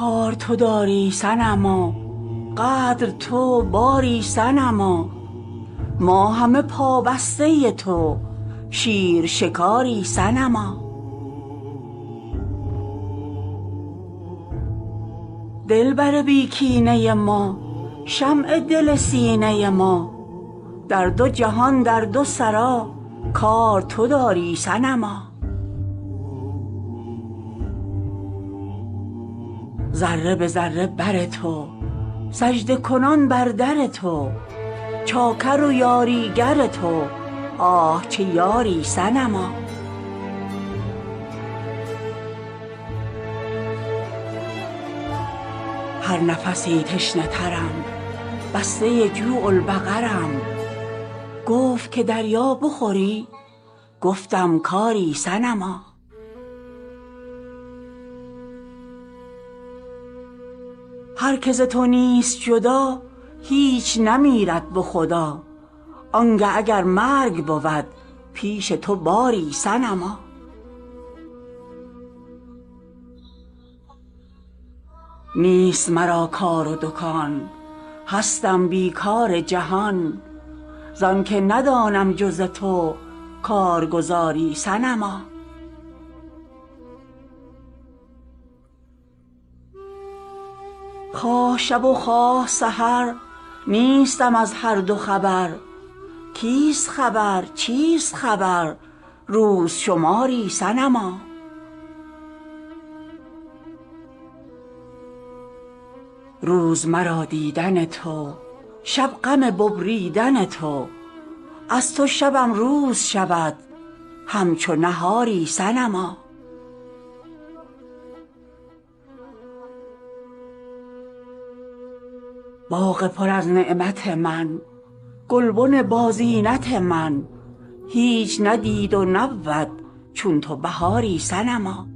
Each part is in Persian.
کار تو داری صنما، قدر تو باری صنما، ما همه پابسته تو شیر شکاری صنما. دلبر بی کینه ما، شمع دل سینه ما، در دو جهان در دو سرا کار تو داری صنما. ذره به ذره بر تو، سجده کنان بر در تو، چاکر و یاریگر تو، آه چه یاری صنما. هر نفسی تشنه ترم، بسته جوع البقرم، گفت که دریا بخوری، گفتم کاری صنما. هر که ز تو نیست جدا، هیچ نمیرد به خدا، آنگه اگر مرگ بود پیش تو باری صنما. نیست مرا کار و دکان، هستم بیکار جهان، زانکه ندانم جز تو کارگزاری صنما. خواه شب و خواه سحر، نیستم از هر دو خبر، کیست خبر چیست خبر، روز شماری صنما. روز مرا دیدن تو، شب غم ببریدن تو، از تو شبم روز شود همچو نهاری صنما. باغ پر از نعمت من، گلبن با زینت من، هیچ ندید و نبود چون تو بهاری صنما.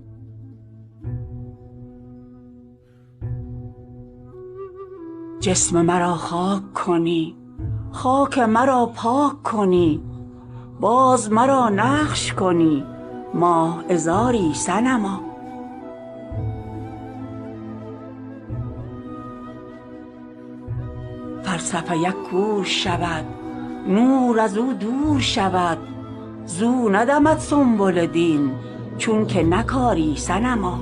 جسم مرا خاک کنی، خاک مرا پاک کنی، باز مرا نقش کنی ماه عذاری صنما. فلسفه یک کور شود، نور از او دور شود، زو ندمد سنبل دین چون که نکاری صنما.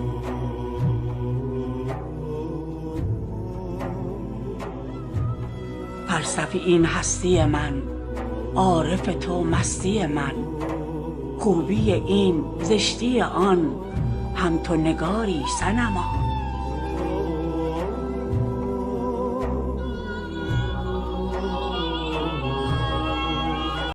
فلسفه این هستی من، عارف تو مستی من، خوبی این زشتی آن هم تو نگاری صنما.